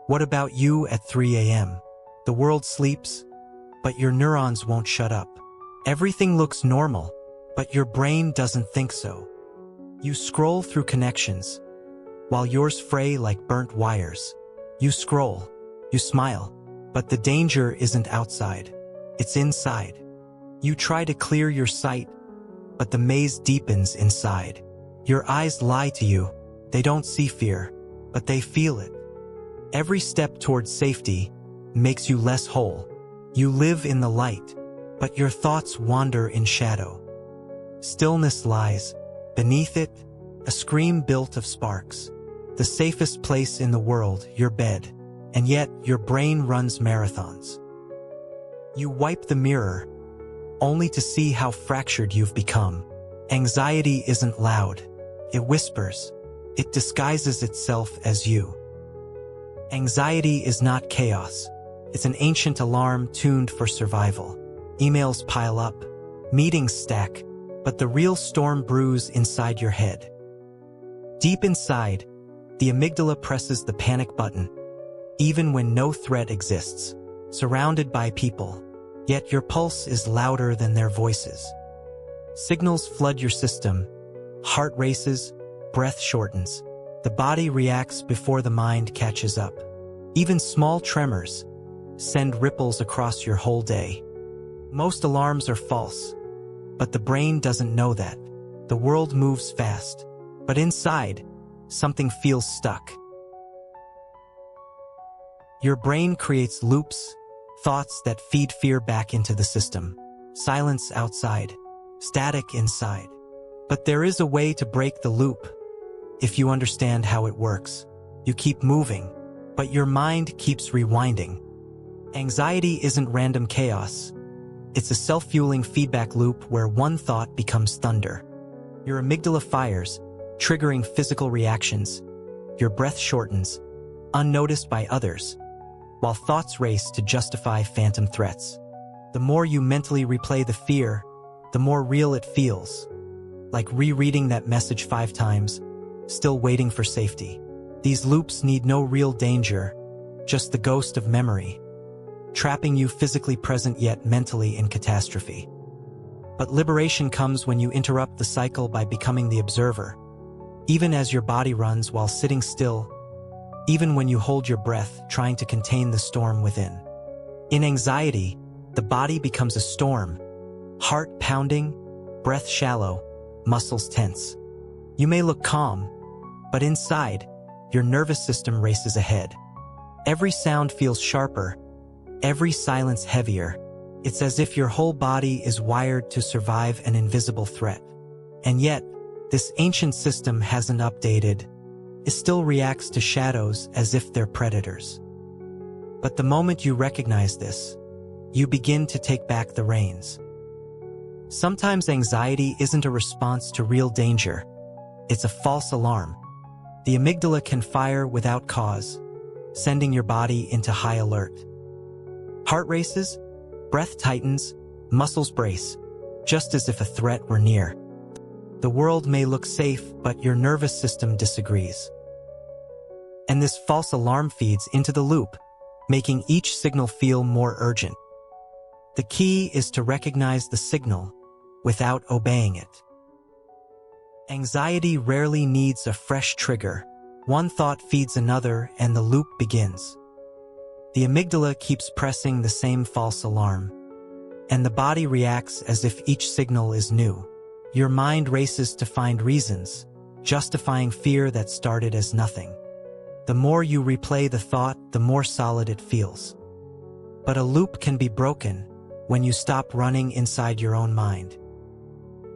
What about you at 3 a.m.? The world sleeps, but your neurons won't shut up. Everything looks normal, but your brain doesn't think so. You scroll through connections, while yours fray like burnt wires. You scroll, you smile, but the danger isn't outside. It's inside. You try to clear your sight, but the maze deepens inside. Your eyes lie to you. They don't see fear, but they feel it. Every step towards safety makes you less whole. You live in the light, but your thoughts wander in shadow. Stillness lies. Beneath it, a scream built of sparks. The safest place in the world, your bed, and yet your brain runs marathons. You wipe the mirror, only to see how fractured you've become. Anxiety isn't loud. It whispers. It disguises itself as you. Anxiety is not chaos. It's an ancient alarm tuned for survival. Emails pile up, meetings stack, but the real storm brews inside your head. Deep inside, the amygdala presses the panic button, even when no threat exists, surrounded by people, yet your pulse is louder than their voices. Signals flood your system, heart races, breath shortens. The body reacts before the mind catches up. Even small tremors send ripples across your whole day. Most alarms are false, but the brain doesn't know that. The world moves fast, but inside, something feels stuck. Your brain creates loops, thoughts that feed fear back into the system. Silence outside, static inside. But there is a way to break the loop. If you understand how it works, you keep moving, but your mind keeps rewinding. Anxiety isn't random chaos. It's a self-fueling feedback loop where one thought becomes thunder. Your amygdala fires, triggering physical reactions. Your breath shortens, unnoticed by others, while thoughts race to justify phantom threats. The more you mentally replay the fear, the more real it feels. Like rereading that message 5 times, still waiting for safety. These loops need no real danger, just the ghost of memory, trapping you physically present yet mentally in catastrophe. But liberation comes when you interrupt the cycle by becoming the observer. Even as your body runs while sitting still, even when you hold your breath trying to contain the storm within. In anxiety, the body becomes a storm, heart pounding, breath shallow, muscles tense. You may look calm, but inside, your nervous system races ahead. Every sound feels sharper, every silence heavier. It's as if your whole body is wired to survive an invisible threat. And yet, this ancient system hasn't updated. It still reacts to shadows as if they're predators. But the moment you recognize this, you begin to take back the reins. Sometimes anxiety isn't a response to real danger. It's a false alarm. The amygdala can fire without cause, sending your body into high alert. Heart races, breath tightens, muscles brace, just as if a threat were near. The world may look safe, but your nervous system disagrees. And this false alarm feeds into the loop, making each signal feel more urgent. The key is to recognize the signal without obeying it. Anxiety rarely needs a fresh trigger. One thought feeds another and the loop begins. The amygdala keeps pressing the same false alarm, and the body reacts as if each signal is new. Your mind races to find reasons, justifying fear that started as nothing. The more you replay the thought, the more solid it feels. But a loop can be broken when you stop running inside your own mind.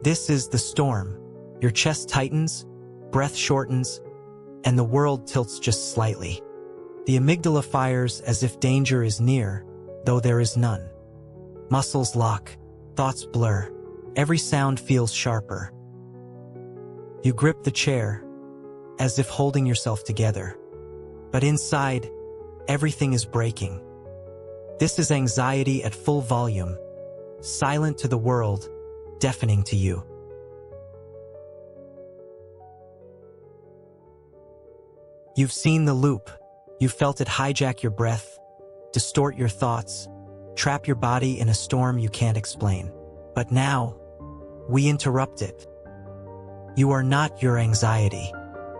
This is the storm. Your chest tightens, breath shortens, and the world tilts just slightly. The amygdala fires as if danger is near, though there is none. Muscles lock, thoughts blur, every sound feels sharper. You grip the chair, as if holding yourself together. But inside, everything is breaking. This is anxiety at full volume, silent to the world, deafening to you. You've seen the loop, You felt it hijack your breath, distort your thoughts, trap your body in a storm you can't explain. But now, we interrupt it. You are not your anxiety.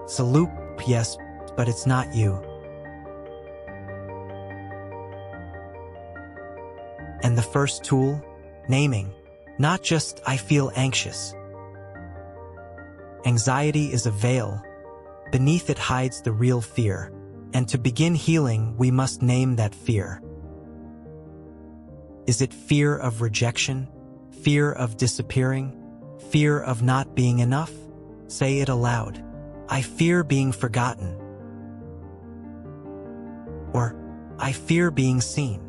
It's a loop, yes, but it's not you. And the first tool? Naming. Not just, I feel anxious. Anxiety is a veil. Beneath it hides the real fear. And to begin healing, we must name that fear. Is it fear of rejection? Fear of disappearing? Fear of not being enough? Say it aloud. I fear being forgotten. Or, I fear being seen.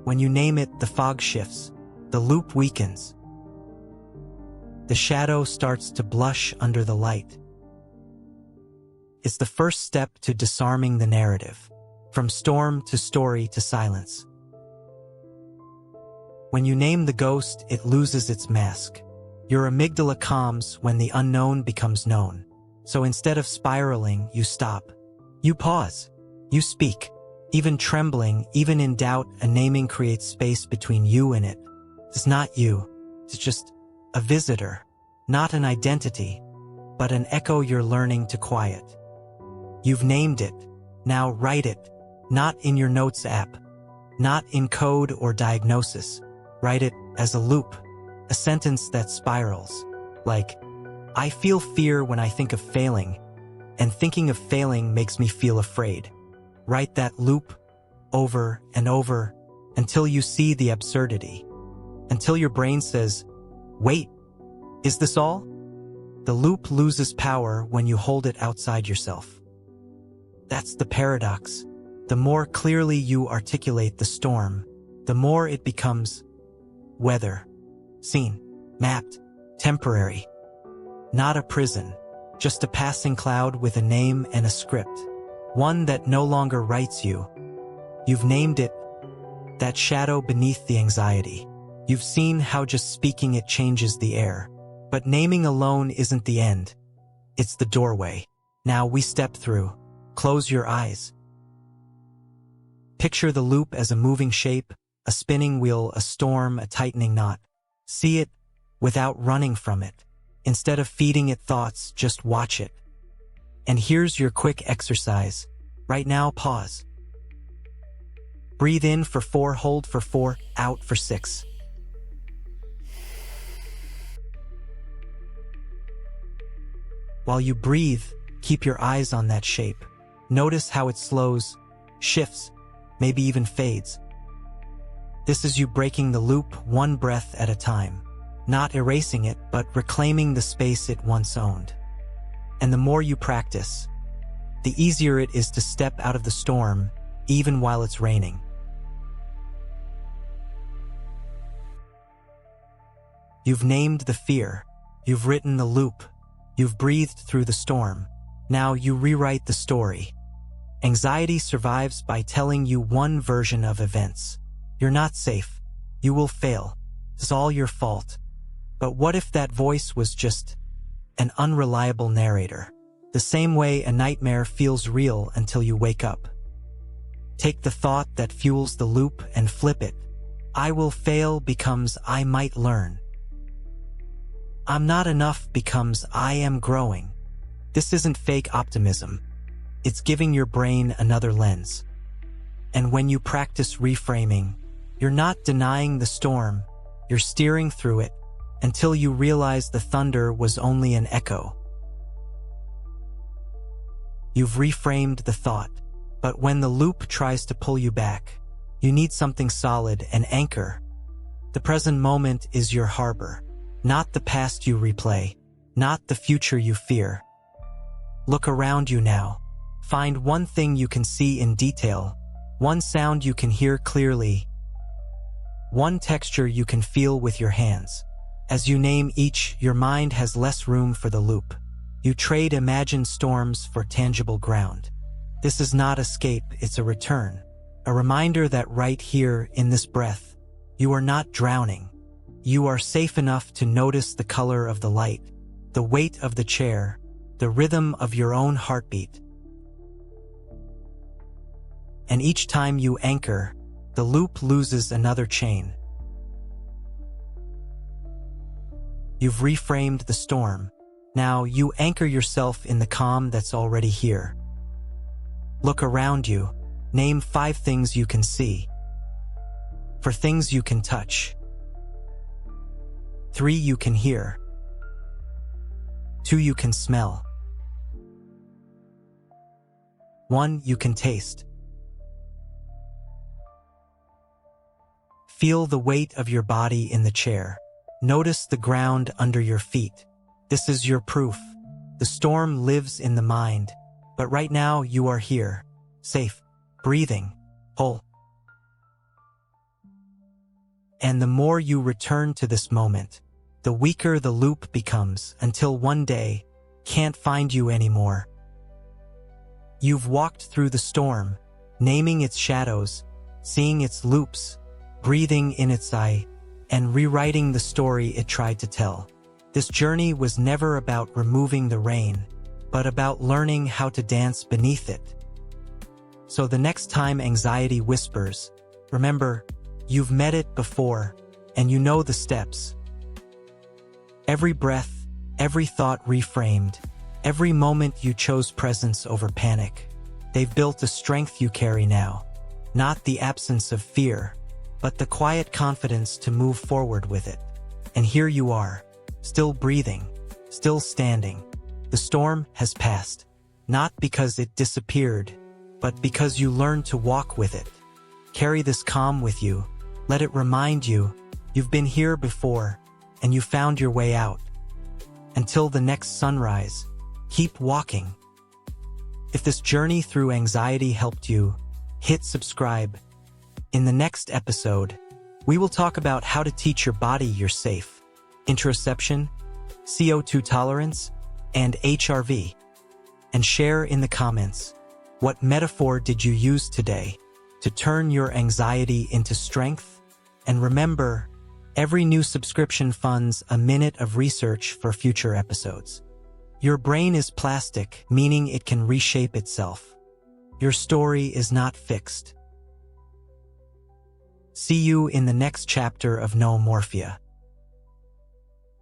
When you name it, the fog shifts. The loop weakens. The shadow starts to blush under the light. It's the first step to disarming the narrative. From storm to story to silence. When you name the ghost, it loses its mask. Your amygdala calms when the unknown becomes known. So instead of spiraling, you stop. You pause. You speak. Even trembling, even in doubt, a naming creates space between you and it. It's not you. It's just a visitor. Not an identity, but an echo you're learning to quiet. You've named it. Now write it. Not in your notes app. Not in code or diagnosis. Write it as a loop. A sentence that spirals. Like, I feel fear when I think of failing, and thinking of failing makes me feel afraid. Write that loop over and over until you see the absurdity. Until your brain says, wait, is this all? The loop loses power when you hold it outside yourself. That's the paradox. The more clearly you articulate the storm, the more it becomes weather, seen, mapped, temporary. Not a prison, just a passing cloud with a name and a script. One that no longer writes you. You've named it, that shadow beneath the anxiety. You've seen how just speaking it changes the air. But naming alone isn't the end. It's the doorway. Now we step through. Close your eyes. Picture the loop as a moving shape, a spinning wheel, a storm, a tightening knot. See it without running from it. Instead of feeding it thoughts, just watch it. And here's your quick exercise. Right now, pause. Breathe in for 4, hold for 4, out for 6. While you breathe, keep your eyes on that shape. Notice how it slows, shifts, maybe even fades. This is you breaking the loop one breath at a time. Not erasing it, but reclaiming the space it once owned. And the more you practice, the easier it is to step out of the storm, even while it's raining. You've named the fear. You've written the loop. You've breathed through the storm. Now you rewrite the story. Anxiety survives by telling you one version of events. You're not safe. You will fail. It's all your fault. But what if that voice was just an unreliable narrator? The same way a nightmare feels real until you wake up. Take the thought that fuels the loop and flip it. I will fail becomes I might learn. I'm not enough becomes I am growing. This isn't fake optimism. It's giving your brain another lens. And when you practice reframing, you're not denying the storm, you're steering through it until you realize the thunder was only an echo. You've reframed the thought, but when the loop tries to pull you back, you need something solid, an anchor. The present moment is your harbor. Not the past you replay, not the future you fear. Look around you now. Find one thing you can see in detail, one sound you can hear clearly, one texture you can feel with your hands. As you name each, your mind has less room for the loop. You trade imagined storms for tangible ground. This is not escape, it's a return. A reminder that right here, in this breath, you are not drowning. You are safe enough to notice the color of the light, the weight of the chair, the rhythm of your own heartbeat. and each time you anchor, the loop loses another chain. You've reframed the storm. Now you anchor yourself in the calm that's already here. Look around you. Name 5 things you can see. 4 things you can touch. 3 you can hear. 2 you can smell. 1 you can taste. Feel the weight of your body in the chair. Notice the ground under your feet. This is your proof. The storm lives in the mind, but right now you are here, safe, breathing, whole. And the more you return to this moment, the weaker the loop becomes until one day, can't find you anymore. You've walked through the storm, naming its shadows, seeing its loops, breathing in its eye, and rewriting the story it tried to tell. This journey was never about removing the rain, but about learning how to dance beneath it. So the next time anxiety whispers, remember, you've met it before, and you know the steps. Every breath, every thought reframed, every moment you chose presence over panic. They've built a strength you carry now, not the absence of fear, but the quiet confidence to move forward with it. And here you are, still breathing, still standing. The storm has passed, not because it disappeared, but because you learned to walk with it. Carry this calm with you. Let it remind you, you've been here before, and you found your way out. Until the next sunrise, keep walking. If this journey through anxiety helped you, hit subscribe. In the next episode, we will talk about how to teach your body you're safe, interoception, CO2 tolerance, and HRV. And share in the comments, what metaphor did you use today to turn your anxiety into strength? And remember, every new subscription funds a minute of research for future episodes. Your brain is plastic, meaning it can reshape itself. Your story is not fixed. See you in the next chapter of NooMorphia.